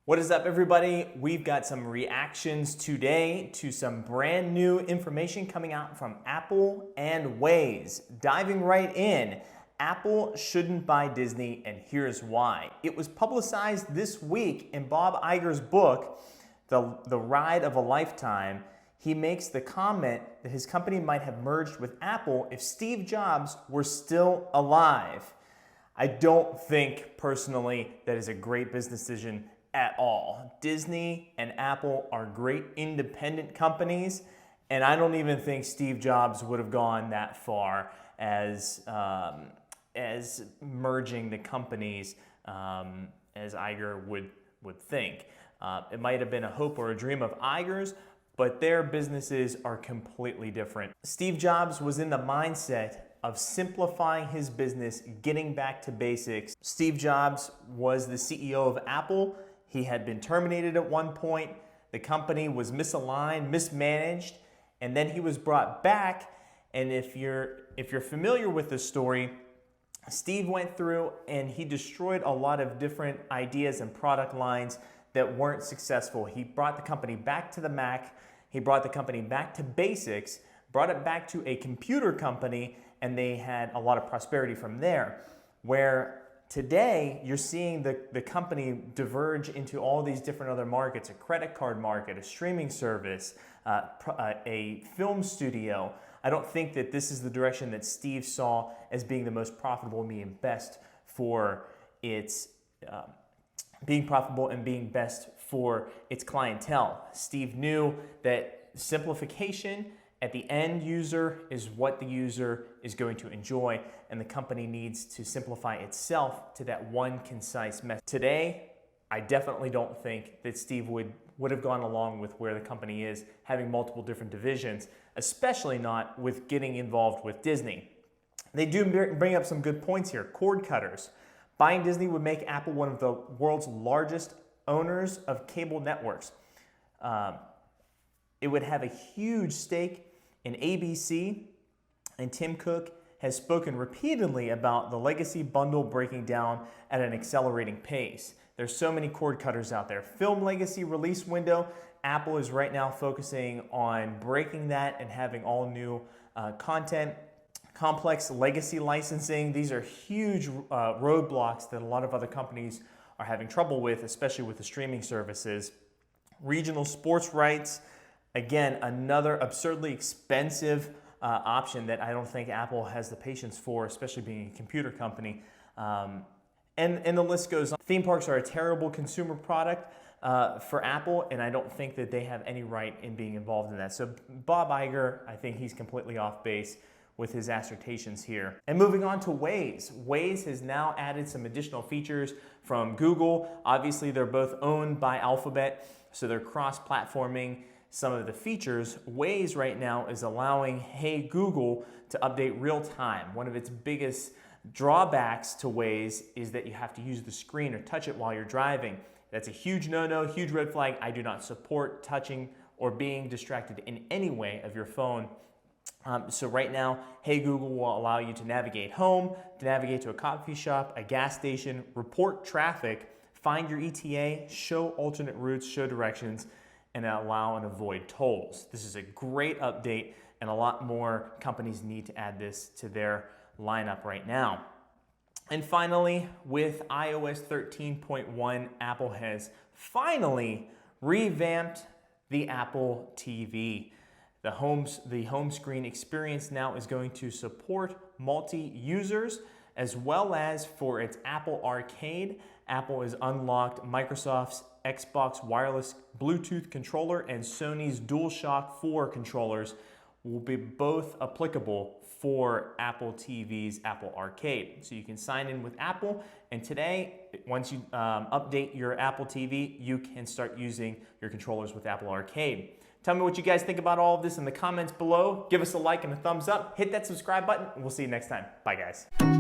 What is up, everybody? We've got some reactions today to some brand new information coming out from Apple and Waze. Diving right in, Apple shouldn't buy Disney, and here's why. It was publicized this week in Bob Iger's book, The Ride of a Lifetime. He makes the comment that his company might have merged with Apple if Steve Jobs were still alive. I don't think, personally, that is a great business decision at all. Disney and Apple are great independent companies, and I don't even think Steve Jobs would have gone that far as merging the companies as Iger would think. It might have been a hope or a dream of Iger's, but their businesses are completely different. Steve Jobs was in the mindset of simplifying his business, getting back to basics. Steve Jobs was the CEO of Apple. He had been terminated at one point. The company was misaligned, mismanaged, and then he was brought back. And if you're familiar with the story, Steve went through and he destroyed a lot of different ideas and product lines that weren't successful. He brought the company back to the Mac. He brought the company back to basics, brought it back to a computer company, and they had a lot of prosperity from there. Where today, you're seeing the company diverge into all these different other markets: a credit card market, a streaming service, a film studio. I don't think that this is the direction that Steve saw as being the most profitable and being best for its clientele. Steve knew that simplification at the end user is what the user is going to enjoy, and the company needs to simplify itself to that one concise message. Today, I definitely don't think that Steve would have gone along with where the company is, having multiple different divisions, especially not with getting involved with Disney. They do bring up some good points here. Cord cutters. Buying Disney would make Apple one of the world's largest owners of cable networks. It would have a huge stake in ABC, and Tim Cook has spoken repeatedly about the legacy bundle breaking down at an accelerating pace. There's so many cord cutters out there. Film legacy release window, Apple is right now focusing on breaking that and having all new content. Complex legacy licensing, these are huge roadblocks that a lot of other companies are having trouble with, especially with the streaming services. Regional sports rights, again, another absurdly expensive option that I don't think Apple has the patience for, especially being a computer company. And the list goes on. Theme parks are a terrible consumer product for Apple, and I don't think that they have any right in being involved in that. So Bob Iger, I think he's completely off base with his assertions here. And moving on to Waze. Waze has now added some additional features from Google. Obviously, they're both owned by Alphabet, so they're cross-platforming some of the features. Waze right now is allowing Hey Google to update real time. One of its biggest drawbacks to Waze is that you have to use the screen or touch it while you're driving. That's a huge no-no, huge red flag. I do not support touching or being distracted in any way of your phone. So right now, Hey Google will allow you to navigate home, to navigate to a coffee shop, a gas station, report traffic, find your ETA, show alternate routes, show directions, and allow and avoid tolls. This is a great update, and a lot more companies need to add this to their lineup right now. And finally, with iOS 13.1, Apple has finally revamped the Apple TV. The home screen experience now is going to support multi-users, as well as for its Apple Arcade. Apple has unlocked Microsoft's Xbox wireless Bluetooth controller, and Sony's DualShock 4 controllers will be both applicable for Apple TV's Apple Arcade. So you can sign in with Apple, and today, once you update your Apple TV, you can start using your controllers with Apple Arcade. Tell me what you guys think about all of this in the comments below. Give us a like and a thumbs up. Hit that subscribe button, and we'll see you next time. Bye, guys.